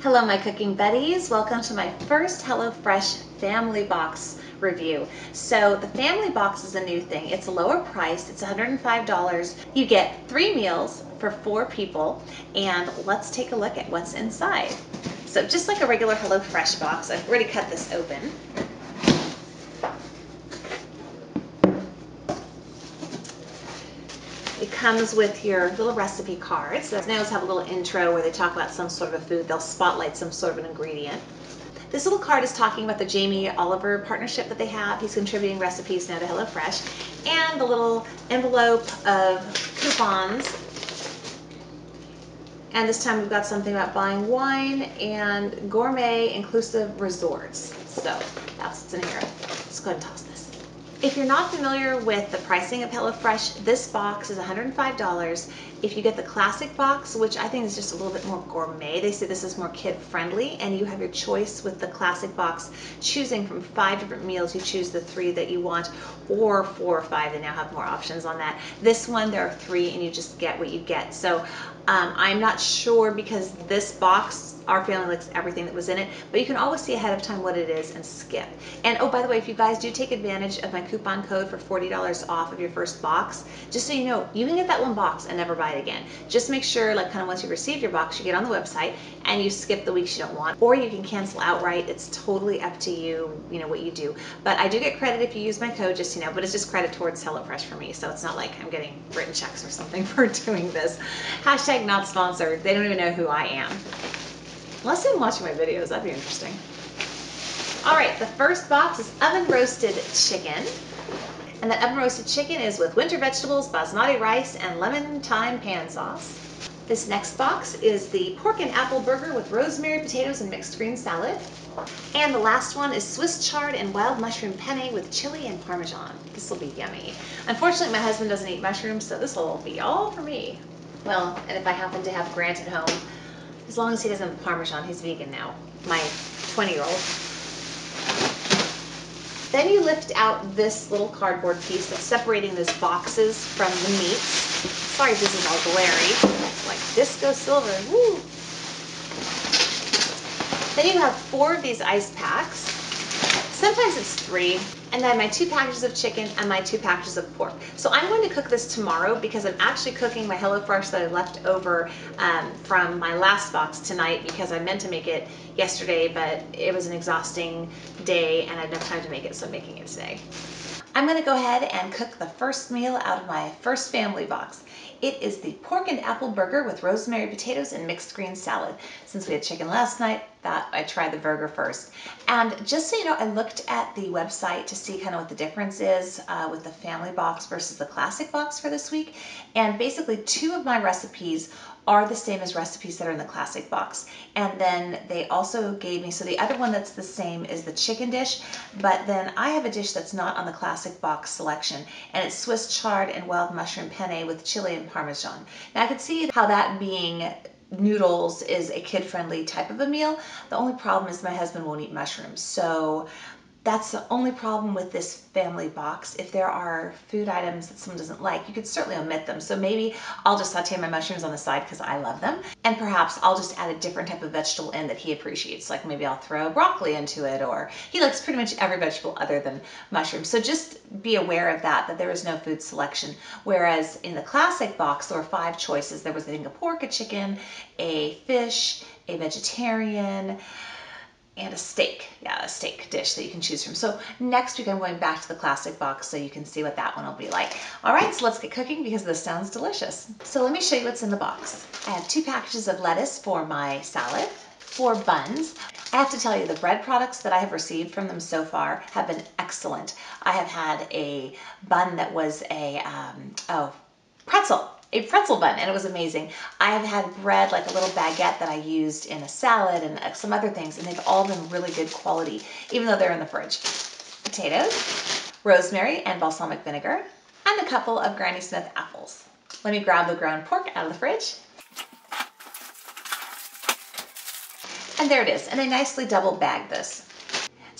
Hello my cooking buddies, welcome to my first HelloFresh family box review. So the family box is a new thing. It's a lower price, it's $105. You get 3 meals for 4 people, and let's take a look at what's inside. So just like a regular HelloFresh box, I've already cut this open. It comes with your little recipe cards. The snails have a little intro where they talk about some sort of a food. They'll spotlight some sort of an ingredient. This little card is talking about the Jamie Oliver partnership that they have. He's contributing recipes now to HelloFresh. And the little envelope of coupons. And this time we've got something about buying wine and gourmet inclusive resorts. So that's what's in here. Let's go ahead and toss this. If you're not familiar with the pricing of HelloFresh, this box is $105. If you get the classic box, which I think is just a little bit more gourmet, they say this is more kid friendly, and you have your choice with the classic box, choosing from 5 different meals. You choose the 3 that you want, or 4 or 5. They now have more options on that. This one, there are 3, and you just get what you get. So I'm not sure, because this box, our family likes everything that was in it, but you can always see ahead of time what it is and skip. And oh, by the way, if you guys do take advantage of my coupon code for $40 off of your first box, just so you know, you can get that one box and never buy it again. Just make sure, like, kind of once you receive your box, you get on the website and you skip the weeks you don't want, or you can cancel outright. It's totally up to you, you know, what you do. But I do get credit if you use my code, just, you know, but it's just credit towards HelloFresh for me, so it's not like I'm getting written checks or something for doing this. Hashtag not sponsored. They don't even know who I am. Unless they're watching my videos, that'd be interesting. All right, the first box is oven roasted chicken. And that oven roasted chicken is with winter vegetables, basmati rice, and lemon thyme pan sauce. This next box is the pork and apple burger with rosemary, potatoes, and mixed green salad. And the last one is Swiss chard and wild mushroom penne with chili and parmesan. This will be yummy. Unfortunately, my husband doesn't eat mushrooms, so this will be all for me. Well, and if I happen to have Grant at home, as long as he doesn't have Parmesan, he's vegan now, my 20-year-old. Then you lift out this little cardboard piece that's separating those boxes from the meats. Sorry if this is all glary. It's like disco silver, woo! Then you have 4 of these ice packs. Sometimes it's 3. And then my 2 packages of chicken and my 2 packages of pork. So I'm going to cook this tomorrow, because I'm actually cooking my HelloFresh that I left over from my last box tonight, because I meant to make it yesterday, but it was an exhausting day and I had no time to make it, so I'm making it today. I'm going to go ahead and cook the first meal out of my first family box. It is the pork and apple burger with rosemary, potatoes, and mixed green salad. Since we had chicken last night, I tried the burger first. And just so you know, I looked at the website to see kind of what the difference is with the family box versus the classic box for this week. And basically 2 of my recipes are the same as recipes that are in the classic box. And then they also gave me, so the other one that's the same is the chicken dish, but then I have a dish that's not on the classic box selection, and it's Swiss chard and wild mushroom penne with chili and parmesan. Now I could see how that being noodles is a kid-friendly type of a meal. The only problem is my husband won't eat mushrooms, so that's the only problem with this family box. If there are food items that someone doesn't like, you could certainly omit them. So maybe I'll just saute my mushrooms on the side because I love them. And perhaps I'll just add a different type of vegetable in that he appreciates. Like maybe I'll throw broccoli into it, or he likes pretty much every vegetable other than mushrooms. So just be aware of that there is no food selection. Whereas in the classic box, there were 5 choices. There was, I think, a pork, a chicken, a fish, a vegetarian, and a steak. Yeah, a steak dish that you can choose from. So next week I'm going back to the classic box so you can see what that one will be like. All right, so let's get cooking because this sounds delicious. So let me show you what's in the box. I have 2 packages of lettuce for my salad, 4 buns. I have to tell you, the bread products that I have received from them so far have been excellent. I have had a bun that was a pretzel bun, and it was amazing. I have had bread, like a little baguette that I used in a salad and some other things, and they've all been really good quality, even though they're in the fridge. Potatoes, rosemary and balsamic vinegar, and a couple of Granny Smith apples. Let me grab the ground pork out of the fridge. And there it is, and they nicely double bagged this.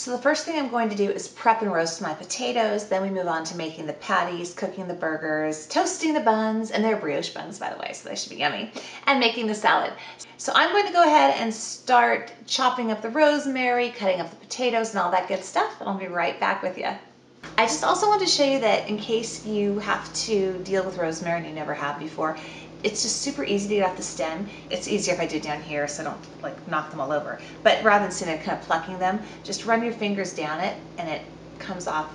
So the first thing I'm going to do is prep and roast my potatoes. Then we move on to making the patties, cooking the burgers, toasting the buns, and they're brioche buns, by the way, so they should be yummy, and making the salad. So I'm going to go ahead and start chopping up the rosemary, cutting up the potatoes, and all that good stuff, and I'll be right back with you. I just also want to show you that in case you have to deal with rosemary and you never have before, it's just super easy to get off the stem. It's easier if I do it down here so I don't like knock them all over. But rather than sitting there kind of plucking them, just run your fingers down it and it comes off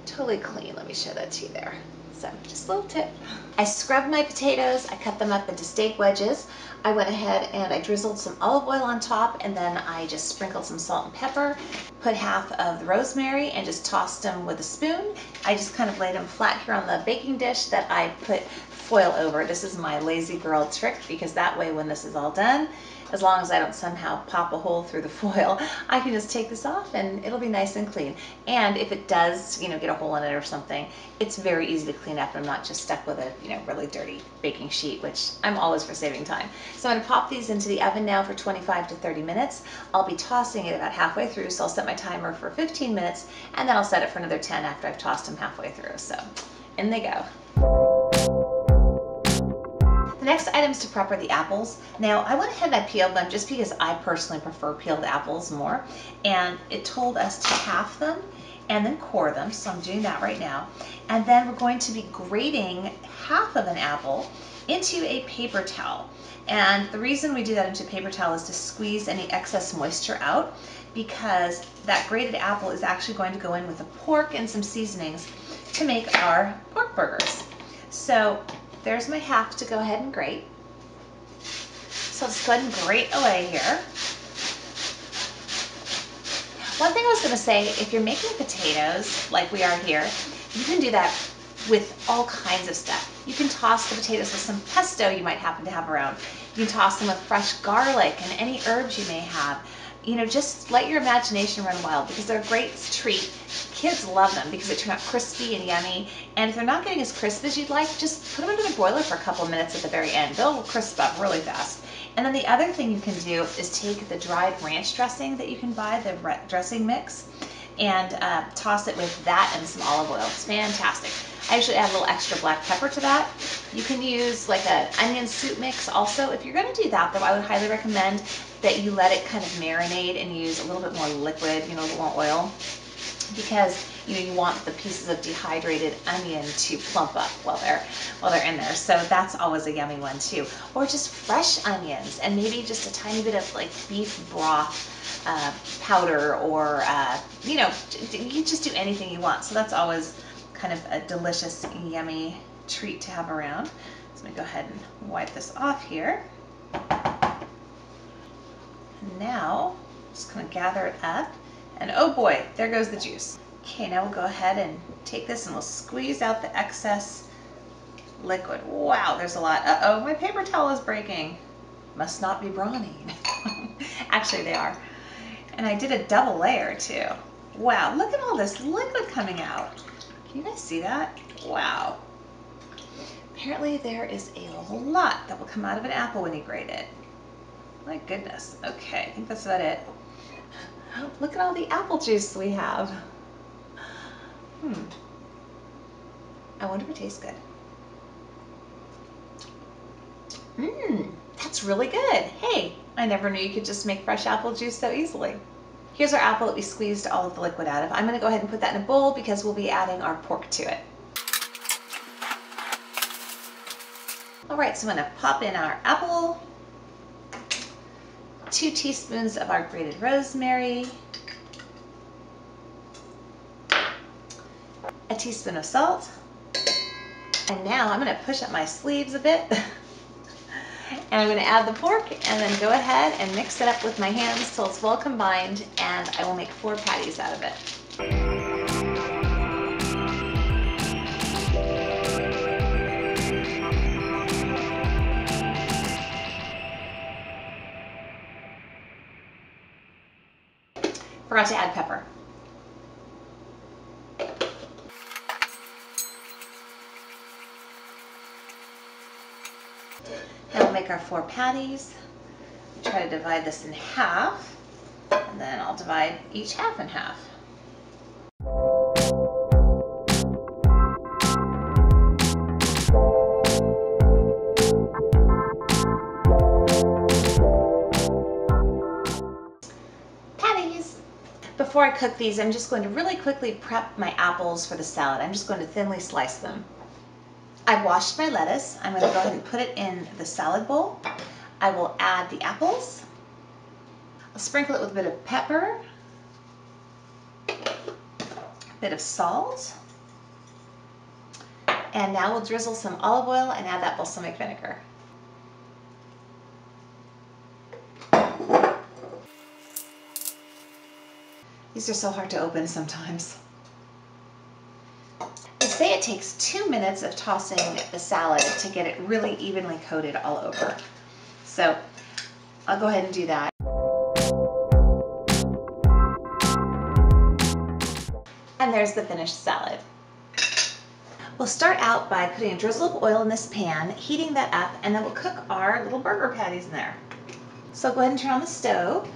totally clean. Let me show that to you there. So just a little tip. I scrubbed my potatoes. I cut them up into steak wedges. I went ahead and I drizzled some olive oil on top, and then I just sprinkled some salt and pepper, put half of the rosemary and just tossed them with a spoon. I just kind of laid them flat here on the baking dish that I put foil over. This is my lazy girl trick, because that way when this is all done, as long as I don't somehow pop a hole through the foil, I can just take this off and it'll be nice and clean. And if it does, get a hole in it or something, it's very easy to clean up. I'm not just stuck with a, really dirty baking sheet, which I'm always for saving time. So I'm gonna pop these into the oven now for 25 to 30 minutes. I'll be tossing it about halfway through, so I'll set my timer for 15 minutes, and then I'll set it for another 10 after I've tossed them halfway through. So in they go. The next items to prep are the apples. Now I went ahead and I peeled them just because I personally prefer peeled apples more, and it told us to half them and then core them, so I'm doing that right now. And then we're going to be grating half of an apple into a paper towel. And the reason we do that into a paper towel is to squeeze any excess moisture out, because that grated apple is actually going to go in with the pork and some seasonings to make our pork burgers. So there's my half to go ahead and grate. So let's go ahead and grate away here. One thing I was going to say, if you're making potatoes like we are here, you can do that with all kinds of stuff. You can toss the potatoes with some pesto you might happen to have around. You can toss them with fresh garlic and any herbs you may have. Just let your imagination run wild, because they're a great treat. Kids love them because they turn out crispy and yummy. And if they're not getting as crisp as you'd like, just put them into the broiler for a couple of minutes at the very end. They'll crisp up really fast. And then the other thing you can do is take the dried ranch dressing that you can buy, the dressing mix, and toss it with that and some olive oil. It's fantastic. I usually add a little extra black pepper to that. You can use like an onion soup mix also. If you're going to do that, though, I would highly recommend that you let it kind of marinate and use a little bit more liquid, a little more oil, because you want the pieces of dehydrated onion to plump up while they're in there. So that's always a yummy one too. Or just fresh onions and maybe just a tiny bit of like beef broth powder, or you just do anything you want. So that's always kind of a delicious, yummy treat to have around. So I'm gonna go ahead and wipe this off here. Now, just gonna gather it up, and oh boy, there goes the juice. Okay, now we'll go ahead and take this and we'll squeeze out the excess liquid. Wow, there's a lot. Uh-oh, my paper towel is breaking. Must not be brawny. Actually, they are. And I did a double layer too. Wow, look at all this liquid coming out. Can you guys see that? Wow. Apparently there is a lot that will come out of an apple when you grate it. My goodness. Okay, I think that's about it. Look at all the apple juice we have. I wonder if it tastes good. That's really good. Hey, I never knew you could just make fresh apple juice so easily. Here's our apple that we squeezed all of the liquid out of. I'm going to go ahead and put that in a bowl because we'll be adding our pork to it. All right, so I'm going to pop in our apple, 2 teaspoons of our grated rosemary, a teaspoon of salt, and now I'm going to push up my sleeves a bit. And I'm going to add the pork and then go ahead and mix it up with my hands till it's well combined, and I will make 4 patties out of it. Forgot to add pepper. Now we'll make our 4 patties. Try to divide this in half. And then I'll divide each half in half. Before I cook these, I'm just going to really quickly prep my apples for the salad. I'm just going to thinly slice them. I've washed my lettuce. I'm going to go ahead and put it in the salad bowl. I will add the apples. I'll sprinkle it with a bit of pepper, a bit of salt, and now we'll drizzle some olive oil and add that balsamic vinegar. These are so hard to open sometimes. They say it takes 2 minutes of tossing the salad to get it really evenly coated all over. So I'll go ahead and do that. And there's the finished salad. We'll start out by putting a drizzle of oil in this pan, heating that up, and then we'll cook our little burger patties in there. So I'll go ahead and turn on the stove.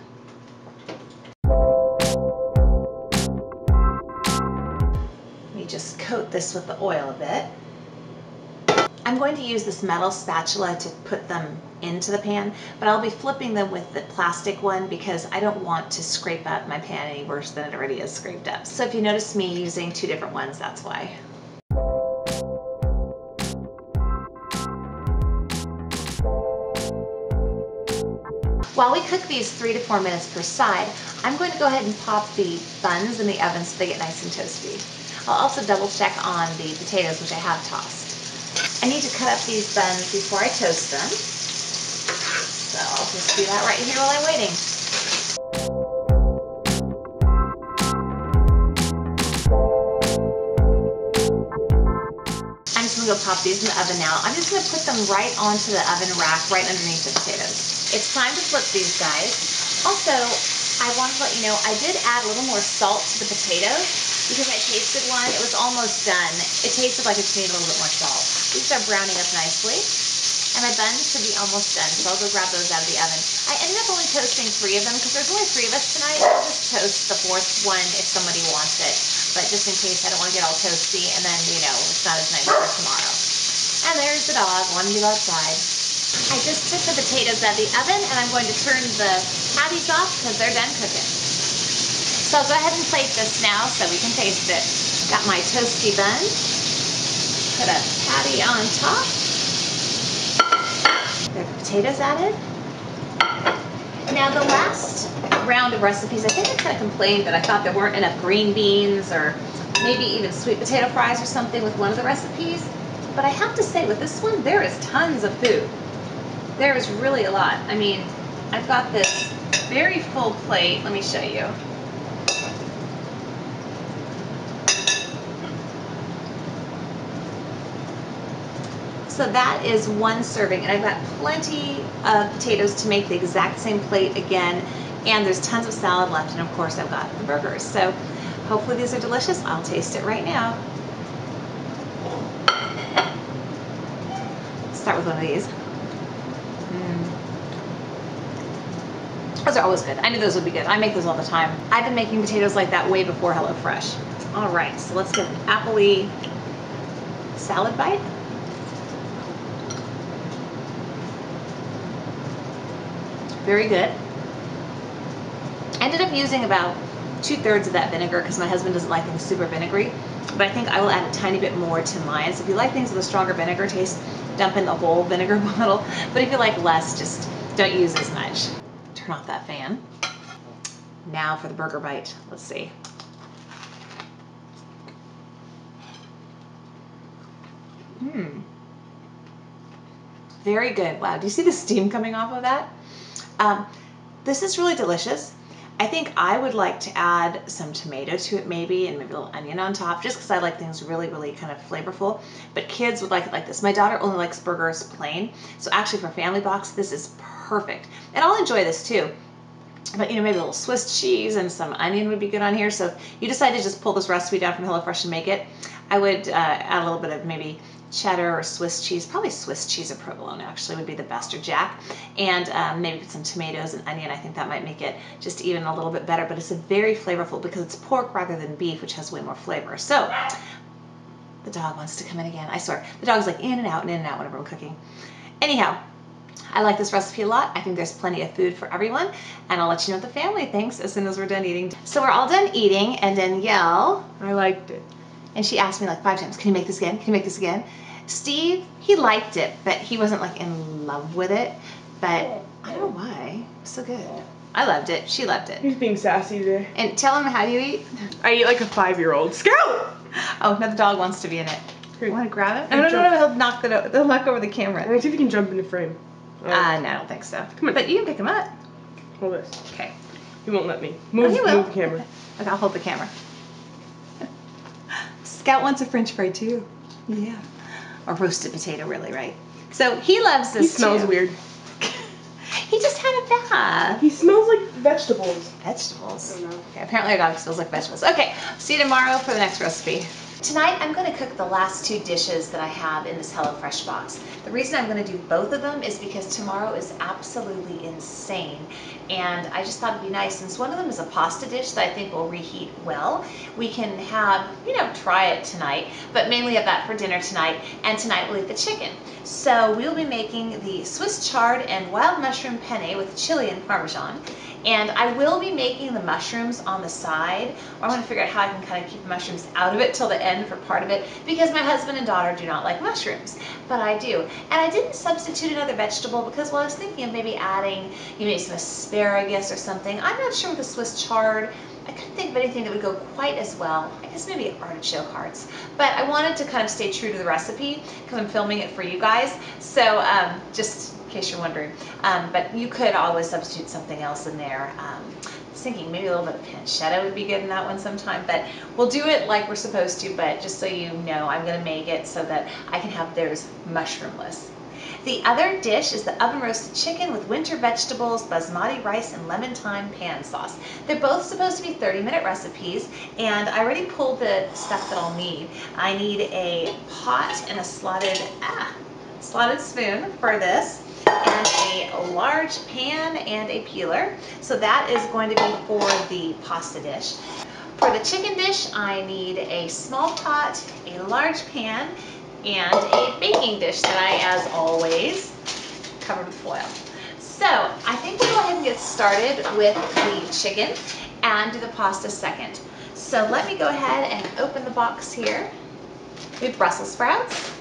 Just coat this with the oil a bit. I'm going to use this metal spatula to put them into the pan, but I'll be flipping them with the plastic one because I don't want to scrape up my pan any worse than it already is scraped up. So if you notice me using 2 different ones, that's why. While we cook these 3 to 4 minutes per side, I'm going to go ahead and pop the buns in the oven so they get nice and toasty. I'll also double check on the potatoes, which I have tossed. I need to cut up these buns before I toast them. So I'll just do that right here while I'm waiting. I'm just gonna go pop these in the oven now. I'm just gonna put them right onto the oven rack, right underneath the potatoes. It's time to flip these guys. Also, I want to let you know, I did add a little more salt to the potatoes because I tasted one. It was almost done. It tasted like it needed a little bit more salt. These are browning up nicely. And my buns should be almost done, so I'll go grab those out of the oven. I ended up only toasting 3 of them because there's only 3 of us tonight. I'll just toast the 4th one if somebody wants it. But just in case I don't want to get all toasty and then, you know, it's not as nice for tomorrow. And there's the dog wanting to go outside. I just took the potatoes out of the oven and I'm going to turn the patties off because they're done cooking. So I'll go ahead and plate this now so we can taste it. Got my toasty bun. Put a patty on top. There are the potatoes added. Now the last round of recipes, I think I kind of complained that I thought there weren't enough green beans or maybe even sweet potato fries or something with one of the recipes. But I have to say with this one, there is tons of food. There is really a lot. I mean, I've got this very full plate. Let me show you. So that is 1 serving, and I've got plenty of potatoes to make the exact same plate again, and there's tons of salad left, and of course I've got the burgers. So hopefully these are delicious. I'll taste it right now. Start with one of these. Those are always good. I knew those would be good. I make those all the time. I've been making potatoes like that way before HelloFresh. All right, so let's get an apple-y salad bite. Very good. I ended up using about 2/3 of that vinegar because my husband doesn't like things super vinegary, but I think I will add a tiny bit more to mine. So if you like things with a stronger vinegar taste, dump in the whole vinegar bottle. But if you like less, just don't use as much. Turn off that fan. Now for the burger bite. Let's see. Very good. Wow, do you see the steam coming off of that? This is really delicious. I think I would like to add some tomato to it maybe, and maybe a little onion on top, just because I like things really, really kind of flavorful. But kids would like it like this. My daughter only likes burgers plain, so actually for family box, this is perfect. And I'll enjoy this too. But you know, maybe a little Swiss cheese and some onion would be good on here. So if you decide to just pull this recipe down from HelloFresh and make it, I would add a little bit of maybe cheddar or Swiss cheese, probably Swiss cheese or provolone actually would be the best, or Jack, and maybe put some tomatoes and onion. I think that might make it just even a little bit better, but it's a very flavorful because it's pork rather than beef, which has way more flavor. So the dog wants to come in again. I swear, the dog's like in and out whenever I'm cooking. Anyhow, I like this recipe a lot. I think there's plenty of food for everyone, and I'll let you know what the family thinks as soon as we're done eating. So we're all done eating, and Danielle, I liked it. And she asked me like 5 times, can you make this again? Can you make this again? Steve, he liked it, but he wasn't like in love with it. But I don't know why. So good. I loved it. She loved it. He's being sassy today. And tell him how you eat. I eat like a 5-year-old. Scout! Oh, now the dog wants to be in it. Here. You want to grab it? No, He'll knock it over. He'll knock over the camera. Let me see if you can jump in the frame. No, I don't think so. Come on. But you can pick him up. Hold this. Okay. He won't let me. Move, he will. move the camera. Okay, I'll hold the camera. Scout wants a French fry too. Yeah. Or roasted potato, really, right? So he loves this. He smells too. weird. He just had a bath. He smells like vegetables. Vegetables? I don't know. Okay, apparently our dog smells like vegetables. Okay, see you tomorrow for the next recipe. Tonight I'm going to cook the last 2 dishes that I have in this HelloFresh box. The reason I'm going to do both of them is because tomorrow is absolutely insane, and I just thought it'd be nice, since one of them is a pasta dish that I think will reheat well, we can have, try it tonight, but mainly have that for dinner tonight, and tonight we'll eat the chicken. So we'll be making the Swiss chard and wild mushroom penne with chili and parmesan. And I will be making the mushrooms on the side, or I'm going to figure out how I can kind of keep the mushrooms out of it till the end for part of it, because my husband and daughter do not like mushrooms, but I do. And I didn't substitute another vegetable because, well, I was thinking of maybe adding maybe some asparagus or something. I'm not sure with the Swiss chard. I couldn't think of anything that would go quite as well. I guess maybe artichoke hearts. But I wanted to kind of stay true to the recipe because I'm filming it for you guys. So just in case you're wondering. But you could always substitute something else in there. I was thinking maybe a little bit of pancetta would be good in that one sometime. But we'll do it like we're supposed to. But just so you know, I'm going to make it so that I can have theirs mushroomless. The other dish is the oven roasted chicken with winter vegetables, basmati rice, and lemon thyme pan sauce. They're both supposed to be 30-minute recipes, and I already pulled the stuff that I'll need. I need a pot and a slotted spoon for this, and a large pan and a peeler. So that is going to be for the pasta dish. For the chicken dish, I need a small pot, a large pan, and a baking dish that I, as always, covered with foil. So I think we'll go ahead and get started with the chicken and do the pasta second. So let me go ahead and open the box here. We have Brussels sprouts,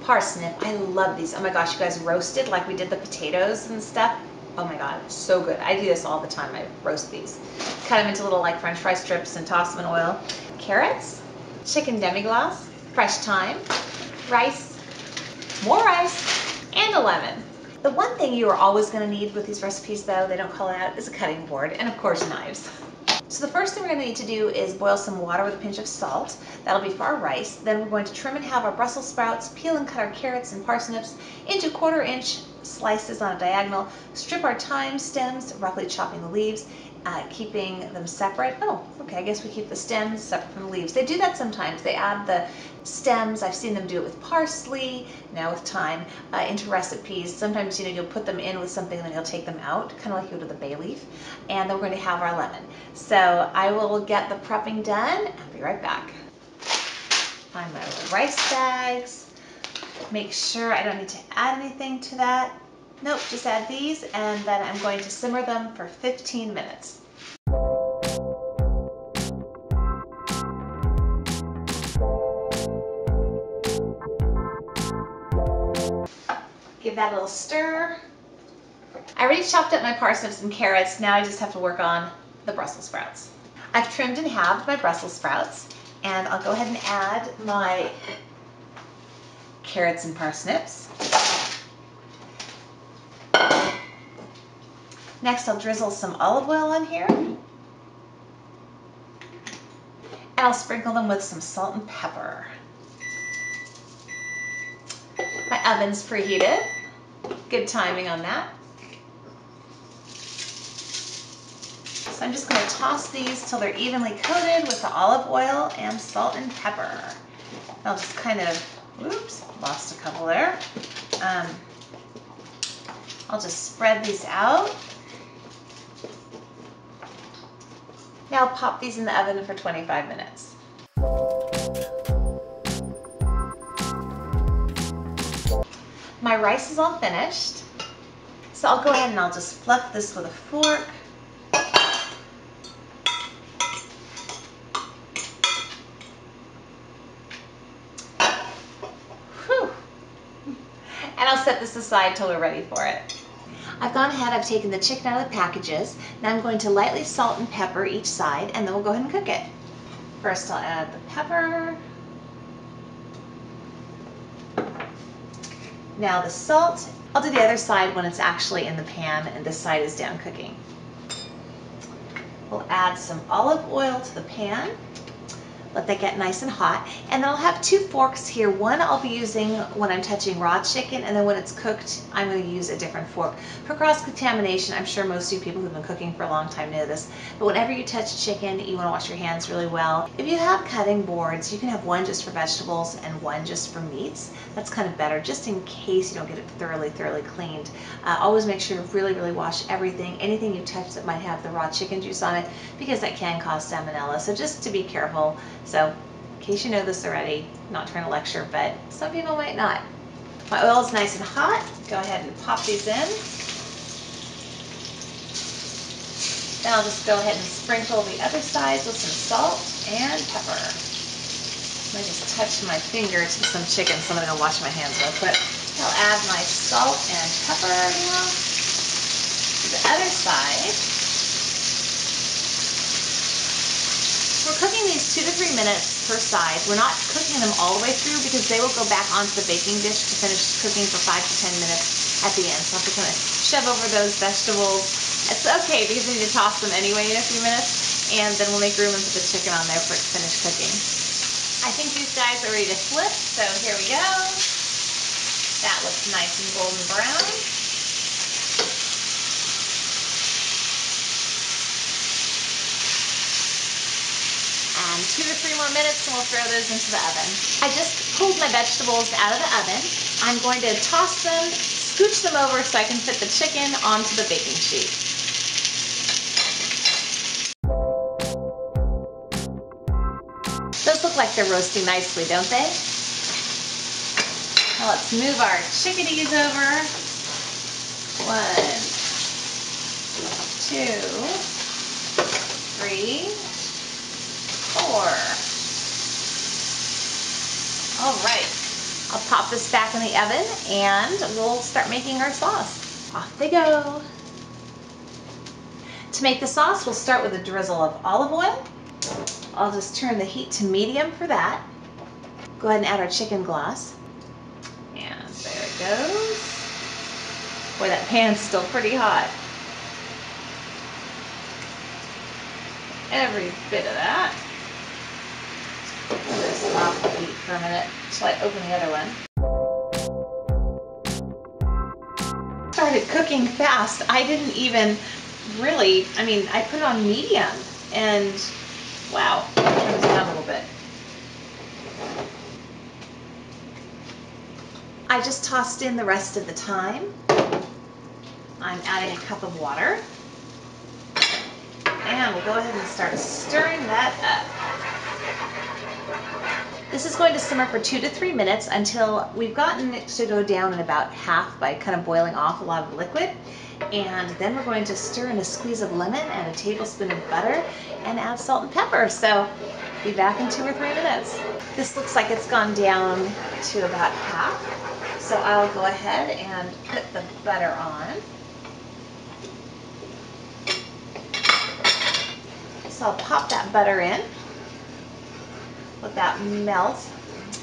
parsnip. I love these. Oh my gosh, you guys, roasted like we did the potatoes and stuff. Oh my god, so good. I do this all the time. I roast these. Cut them into little like French fry strips and toss them in oil. Carrots, chicken demi-glace, fresh thyme, rice, more rice, and a lemon. The one thing you are always going to need with these recipes, though, they don't call it out, is a cutting board, and of course knives. So the first thing we're going to need to do is boil some water with a pinch of salt. That'll be for our rice. Then we're going to trim and have our Brussels sprouts, peel and cut our carrots and parsnips into 1/4-inch slices on a diagonal, strip our thyme stems, roughly chopping the leaves, keeping them separate. Oh, okay, I guess we keep the stems separate from the leaves. They do that sometimes. They add the stems, I've seen them do it with parsley, now with thyme, into recipes. Sometimes, you'll put them in with something and then you'll take them out, kind of like you would with a bay leaf. And then we're going to have our lemon. So I will get the prepping done. I'll be right back. Find my little rice bags. Make sure I don't need to add anything to that. Nope, just add these, and then I'm going to simmer them for 15 minutes. Give that a little stir. I already chopped up my parsnips and carrots. Now I just have to work on the Brussels sprouts. I've trimmed and halved my Brussels sprouts, and I'll go ahead and add my carrots and parsnips. Next, I'll drizzle some olive oil on here, and I'll sprinkle them with some salt and pepper. My oven's preheated. Good timing on that. So I'm just going to toss these till they're evenly coated with the olive oil and salt and pepper. I'll just kind of Oops, lost a couple there. I'll just spread these out. Now I'll pop these in the oven for 25 minutes. My rice is all finished. So I'll go ahead and I'll just fluff this with a fork. Whew. And I'll set this aside till we're ready for it. I've gone ahead, I've taken the chicken out of the packages. Now I'm going to lightly salt and pepper each side, and then we'll go ahead and cook it. First I'll add the pepper. Now the salt. I'll do the other side when it's actually in the pan and this side is down cooking. We'll add some olive oil to the pan. Let that get nice and hot. And then I'll have 2 forks here. One I'll be using when I'm touching raw chicken, and then when it's cooked, I'm going to use a different fork. For cross-contamination, I'm sure most of you people who've been cooking for a long time know this, but whenever you touch chicken, you want to wash your hands really well. If you have cutting boards, you can have one just for vegetables and one just for meats. That's kind of better, just in case you don't get it thoroughly cleaned. Always make sure to really wash everything. Anything you touch that might have the raw chicken juice on it, because that can cause salmonella. So just to be careful. So, in case you know this already, not trying to lecture, but some people might not. My oil is nice and hot. Go ahead and pop these in. Then I'll just go ahead and sprinkle the other sides with some salt and pepper. I just touched my finger to some chicken, so I'm going to wash my hands real quick. I'll add my salt and pepper now to the other side. We're cooking these 2 to 3 minutes per side. We're not cooking them all the way through because they will go back onto the baking dish to finish cooking for 5 to 10 minutes at the end. So I'll have to kind of shove over those vegetables. It's okay because we need to toss them anyway in a few minutes, and then we'll make room and put the chicken on there for it to finish cooking. I think these guys are ready to flip, so here we go. That looks nice and golden brown. And 2 to 3 more minutes and we'll throw those into the oven. I just pulled my vegetables out of the oven. I'm going to toss them, scooch them over so I can fit the chicken onto the baking sheet. Those look like they're roasting nicely, don't they? Now let's move our chickadees over. 1, 2, 3, 4. All right, I'll pop this back in the oven and we'll start making our sauce. Off they go. To make the sauce, we'll start with a drizzle of olive oil. I'll just turn the heat to medium for that. Go ahead and add our chicken gloss. And there it goes. Boy, that pan's still pretty hot. Every bit of that. I'm going to stop the heat for a minute until I open the other one. Started cooking fast. I didn't even really, I put it on medium and wow, turn this down a little bit. I just tossed in the rest of the thyme. I'm adding a cup of water. And we'll go ahead and start stirring that up. This is going to simmer for 2 to 3 minutes until we've gotten it to go down in about half by kind of boiling off a lot of liquid. And then we're going to stir in a squeeze of lemon and a tablespoon of butter and add salt and pepper. So be back in 2 or 3 minutes. This looks like it's gone down to about half. So I'll go ahead and put the butter on. So I'll pop that butter in, let that melt.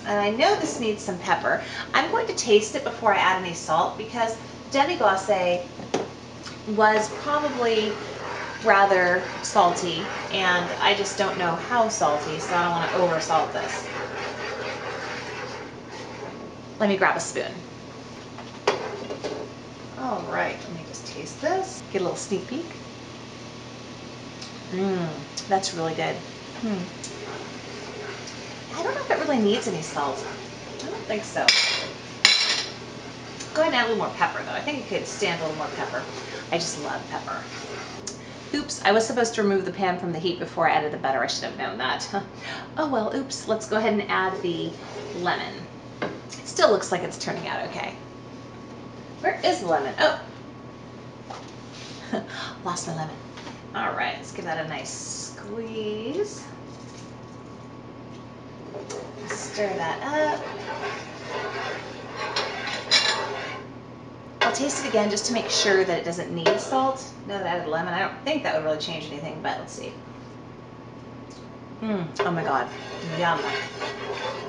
And I know this needs some pepper. I'm going to taste it before I add any salt because demi-glace was probably rather salty and I just don't know how salty, so I don't want to over salt this. Let me grab a spoon. All right, let me just taste this. Get a little sneak peek. That's really good. I don't know if it really needs any salt. I don't think so. Go ahead and add a little more pepper though. I think it could stand a little more pepper. I just love pepper. Oops, I was supposed to remove the pan from the heat before I added the butter. I should have known that. Oh well, oops. Let's go ahead and add the lemon. It still looks like it's turning out okay. Where is the lemon? Oh, lost my lemon. All right, let's give that a nice squeeze. Stir that up. I'll taste it again just to make sure that it doesn't need salt. Now that I added lemon, I don't think that would really change anything, but let's see. Oh my God, yum.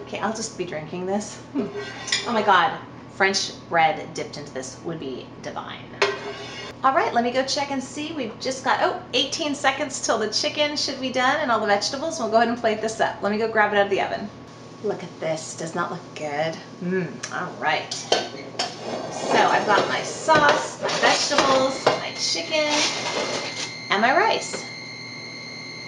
Okay, I'll just be drinking this. Oh my God, French bread dipped into this would be divine. All right, let me go check and see. We've just got, 18 seconds till the chicken should be done and all the vegetables. We'll go ahead and plate this up. Let me go grab it out of the oven. Look at this, does not look good. All right. So I've got my sauce, my vegetables, my chicken, and my rice.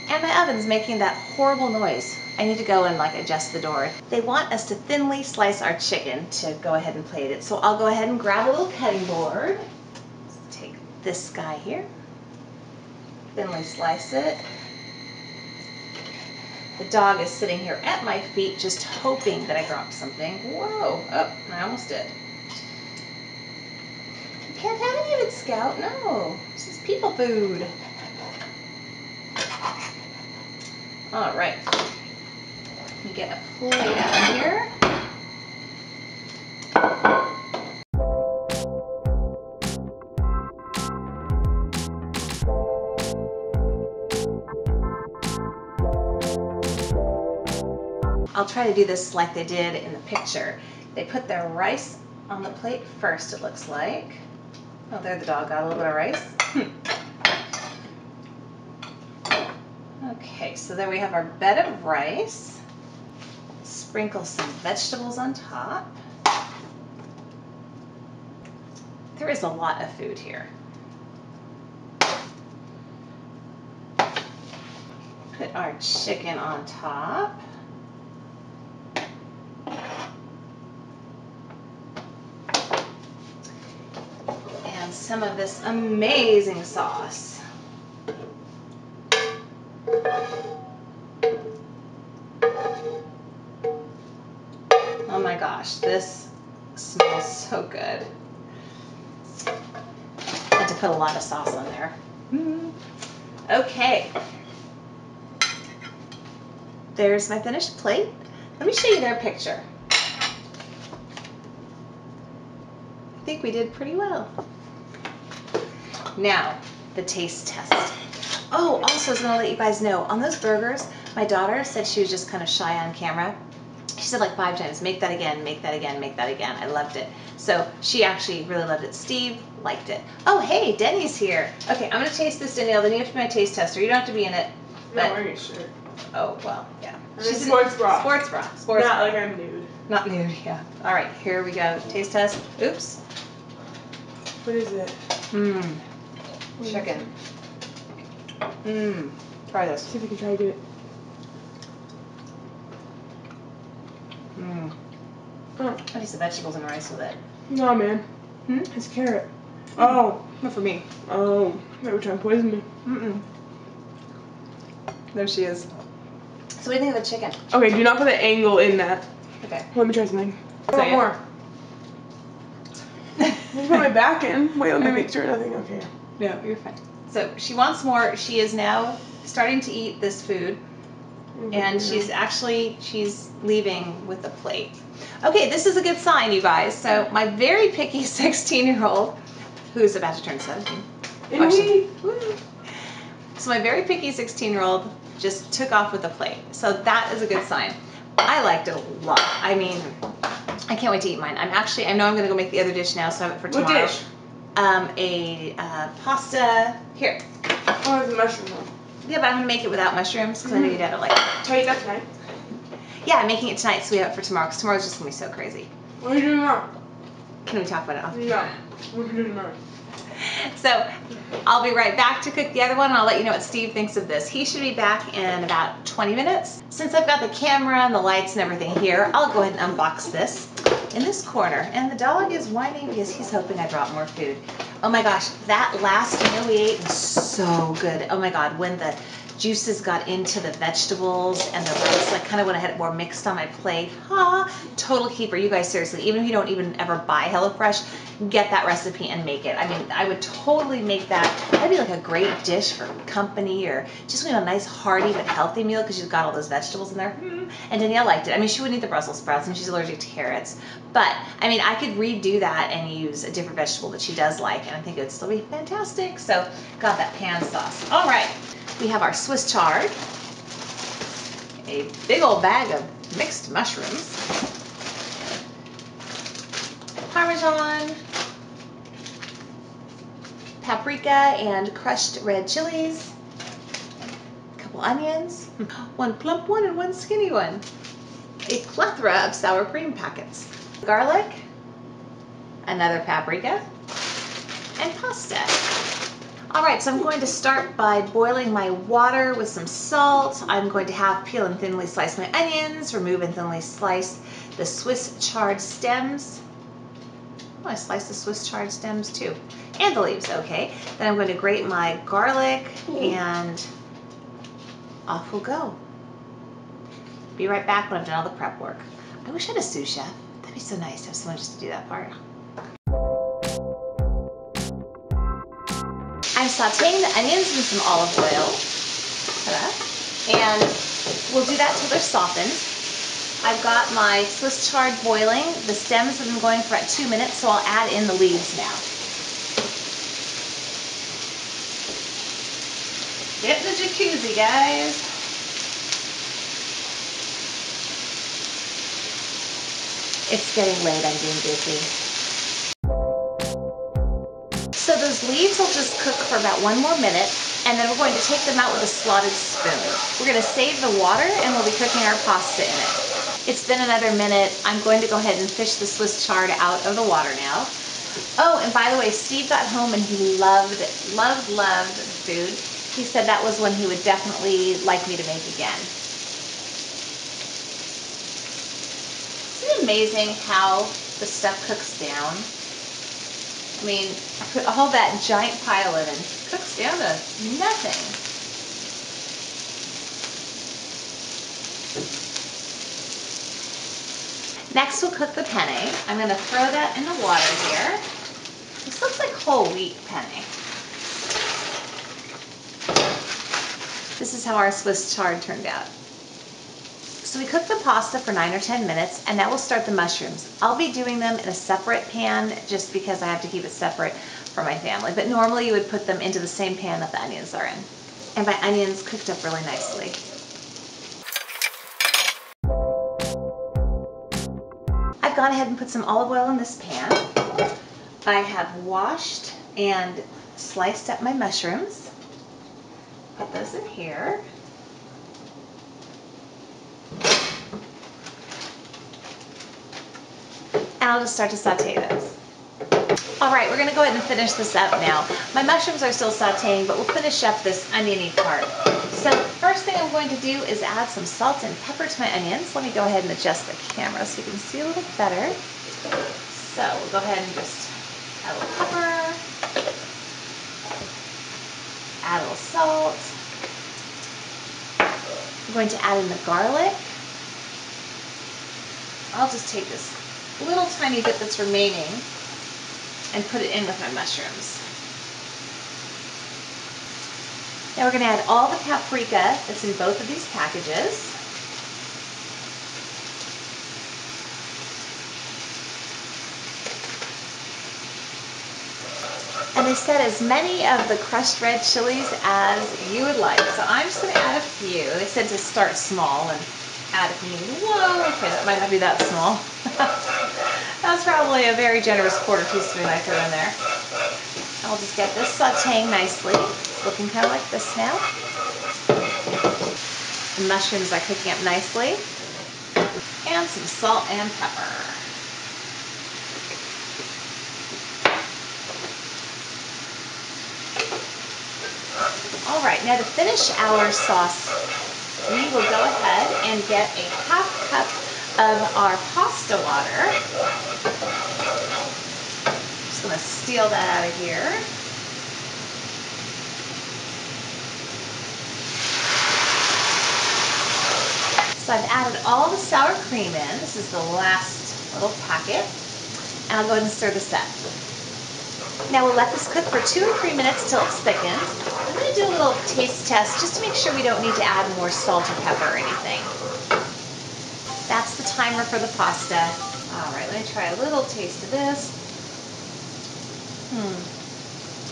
And my oven's making that horrible noise. I need to go and adjust the door. They want us to thinly slice our chicken to go ahead and plate it. So I'll go ahead and grab a little cutting board. Let's take this guy here. Thinly slice it. The dog is sitting here at my feet just hoping that I dropped something. Whoa, oh, I almost did. You can't have any of it, Scout. No, this is people food. All right, let me get a plate out here. I'll try to do this like they did in the picture. They put their rice on the plate first, it looks like. Oh, there the dog got a little bit of rice. Okay, so there we have our bed of rice. Sprinkle some vegetables on top. There is a lot of food here. Put our chicken on top. And some of this amazing sauce. Oh my gosh, this smells so good. I had to put a lot of sauce on there. Okay. There's my finished plate. Let me show you their picture. I think we did pretty well. Now, the taste test. Oh, also I was going to let you guys know, on those burgers, my daughter said she was just kind of shy on camera. She said 5 times, make that again, make that again, make that again. I loved it. So she actually really loved it. Steve liked it. Oh, hey, Denny's here. Okay, I'm going to taste this, Danielle. Then you have to be my taste tester. You don't have to be in it. Not wearing a shirt. Oh, well, yeah. She's sports bra. Sports bra. Sports Not bra. like I'm nude. Not nude, yeah. All right, here we go. Taste test. Oops. What is it? Chicken. Try this. See if we can try to get it. I taste the vegetables and rice with it. No, man. It's carrot. Oh. Not for me. Oh. They were trying to poison me. There she is. So what do you think of the chicken? Okay, do not put the angle in that. Okay. Let me try something. I Say want it. more. Let me put my back in. Wait, let me make sure nothing. Okay. No, you're fine. So she wants more. She is now starting to eat this food. And she's leaving with a plate. Okay, this is a good sign, you guys. So my very picky 16-year-old, who's about to turn 17. So my very picky 16-year-old just took off with a plate. So that is a good sign. I liked it a lot. I mean, I can't wait to eat mine. I know I'm going to go make the other dish now, so I have it for tomorrow. What dish? Pasta. Here. Oh, it's a mushroom one. Yeah, but I'm going to make it without mushrooms because I know your dad will like it. Can I eat that tonight? Yeah, I'm making it tonight so we have it for tomorrow because tomorrow's just going to be so crazy. What are you doing now? Can we talk about it off? No. What are you doing tomorrow? So I'll be right back to cook the other one and I'll let you know what Steve thinks of this. He should be back in about 20 minutes. Since I've got the camera and the lights and everything here, I'll go ahead and unbox this. in this corner, and the dog is whining because he's hoping I brought more food. Oh my gosh, that last meal we ate was so good. Oh my God, when the juices got into the vegetables and the rice, like kind of when I had it more mixed on my plate. Total keeper. You guys, seriously, even if you don't even ever buy HelloFresh, get that recipe and make it. I mean, I would totally make that. That'd be like a great dish for company, or just a nice hearty but healthy meal because you've got all those vegetables in there. And Danielle liked it. I mean, she wouldn't eat the Brussels sprouts and she's allergic to carrots. But I mean, I could redo that and use a different vegetable that she does like, and I think it would still be fantastic. So got that pan sauce. All right. We have our Swiss chard, a big old bag of mixed mushrooms, parmesan, paprika and crushed red chilies, a couple onions, one plump one and one skinny one, a plethora of sour cream packets, garlic, another paprika, and pasta. All right, so I'm going to start by boiling my water with some salt. I'm going to half peel and thinly slice my onions, remove and thinly slice the Swiss chard stems. Oh, I sliced the Swiss chard stems too, and the leaves, okay. Then I'm going to grate my garlic and off we'll go. Be right back when I've done all the prep work. I wish I had a sous chef. That'd be so nice to have someone just to do that part. I'm sauteing the onions in some olive oil. And we'll do that till they're softened. I've got my Swiss chard boiling. The stems have been going for about 2 minutes, so I'll add in the leaves now. Get in the jacuzzi, guys. It's getting late, I'm being busy. So those leaves will just cook for about 1 more minute, and then we're going to take them out with a slotted spoon. We're going to save the water, and we'll be cooking our pasta in it. It's been another minute. I'm going to go ahead and fish the Swiss chard out of the water now. Oh, and by the way, Steve got home and he loved food. He said that was one he would definitely like me to make again. Isn't it amazing how the stuff cooks down? I mean, I put all that giant pile in and it cooks down to nothing. Next we'll cook the penne. I'm going to throw that in the water here. This looks like whole wheat penne. This is how our Swiss chard turned out. So we cook the pasta for 9 or 10 minutes, and now we'll start the mushrooms. I'll be doing them in a separate pan just because I have to keep it separate for my family. But normally you would put them into the same pan that the onions are in. And my onions cooked up really nicely. I've gone ahead and put some olive oil in this pan. I have washed and sliced up my mushrooms. Put those in here. And I'll just start to saute those. All right, we're gonna go ahead and finish this up now. My mushrooms are still sauteing, but we'll finish up this oniony part. So first thing I'm going to do is add some salt and pepper to my onions. Let me go ahead and adjust the camera so you can see a little better. So we'll go ahead and just add a little pepper, add a little salt. I'm going to add in the garlic. I'll just take this little tiny bit that's remaining and put it in with my mushrooms. Now we're going to add all the paprika that's in both of these packages. And they said as many of the crushed red chilies as you would like. So I'm just going to add a few. They said to start small and add if you need. Whoa, okay, that might not be that small. That's probably a very generous quarter teaspoon I threw in there. I'll just get this sauteing nicely. It's looking kind of like this now. The mushrooms are cooking up nicely. And some salt and pepper. All right, now to finish our sauce, we will go ahead and get a half cup of our pasta water. just going to steal that out of here. So I've added all the sour cream in. This is the last little packet. And I'll go ahead and stir this up. Now we'll let this cook for 2 or 3 minutes till it's thickened. I'm going to do a little taste test just to make sure we don't need to add more salt or pepper or anything. That's the timer for the pasta. All right, let me try a little taste of this.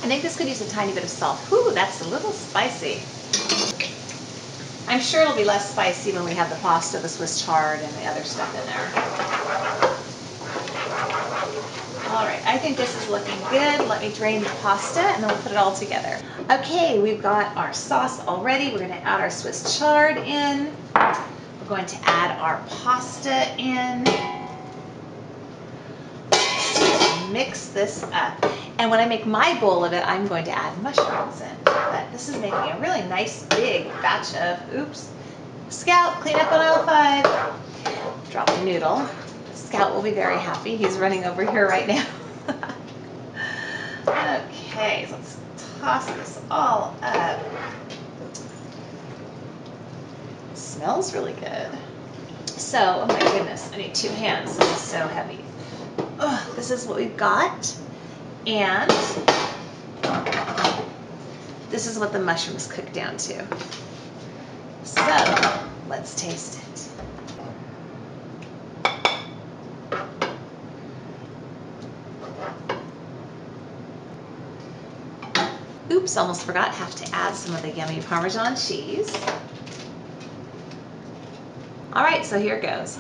I think this could use a tiny bit of salt. Ooh, that's a little spicy. I'm sure it'll be less spicy when we have the pasta, the Swiss chard, and the other stuff in there. All right, I think this is looking good. Let me drain the pasta and then we'll put it all together. Okay, we've got our sauce all ready. We're going to add our Swiss chard in. We're going to add our pasta in. Mix this up. And when I make my bowl of it, I'm going to add mushrooms in. But this is making a really nice big batch of, oops, Scout, clean up on aisle 5. Drop the noodle. Scout will be very happy. He's running over here right now. Okay, so let's toss this all up. It smells really good. So, oh my goodness, I need 2 hands. This is so heavy. Oh, this is what we've got. And this is what the mushrooms cook down to. So, let's taste it. Oops, almost forgot, have to add some of the yummy Parmesan cheese. All right, so here it goes.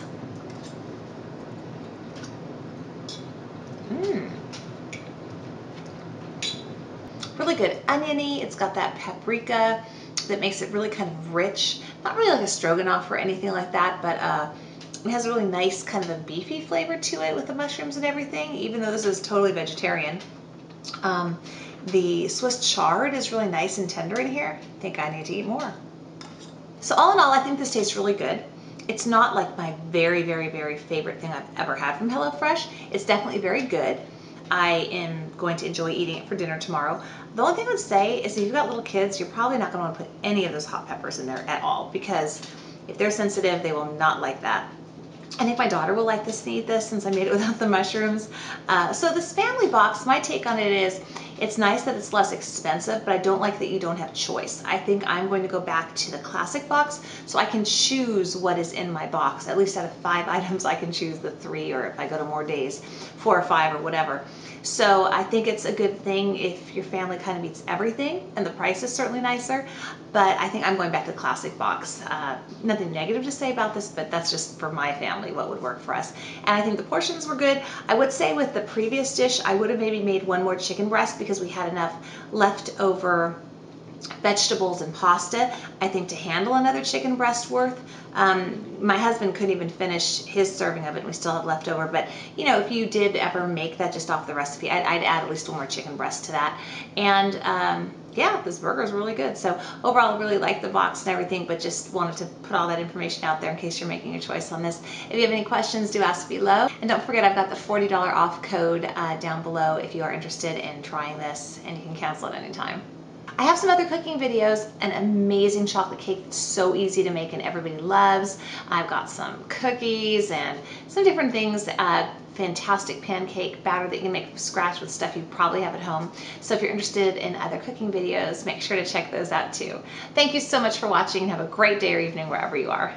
Really good oniony. It's got that paprika that makes it really kind of rich. Not really like a stroganoff or anything like that, but it has a really nice kind of a beefy flavor to it with the mushrooms and everything, even though this is totally vegetarian. The Swiss chard is really nice and tender in here. I think I need to eat more. So all in all, I think this tastes really good. It's not like my very, very, very favorite thing I've ever had from HelloFresh. It's definitely very good. I am going to enjoy eating it for dinner tomorrow. The only thing I would say is if you've got little kids, you're probably not going to want to put any of those hot peppers in there at all, because if they're sensitive, they will not like that. I think my daughter will like this and eat this since I made it without the mushrooms. So this family box, my take on it is, it's nice that it's less expensive, but I don't like that you don't have choice. I think I'm going to go back to the classic box so I can choose what is in my box. At least out of 5 items, I can choose the 3, or if I go to more days, 4 or 5 or whatever. So I think it's a good thing if your family kind of eats everything, and the price is certainly nicer, but I think I'm going back to the classic box. Nothing negative to say about this, but that's just for my family what would work for us. And I think the portions were good. I would say with the previous dish, I would have maybe made 1 more chicken breast because we had enough leftover vegetables and pasta, I think, to handle another chicken breast worth. My husband couldn't even finish his serving of it, and we still have leftover, but you know, if you did ever make that just off the recipe, I'd add at least 1 more chicken breast to that. And yeah, this burger is really good. So overall, I really like the box and everything, but just wanted to put all that information out there in case you're making a choice on this. If you have any questions, do ask below. And don't forget, I've got the $40 off code down below if you are interested in trying this, and you can cancel at any time. I have some other cooking videos, an amazing chocolate cake that's so easy to make and everybody loves. I've got some cookies and some different things, fantastic pancake batter that you can make from scratch with stuff you probably have at home. So if you're interested in other cooking videos, make sure to check those out too. Thank you so much for watching, and have a great day or evening wherever you are.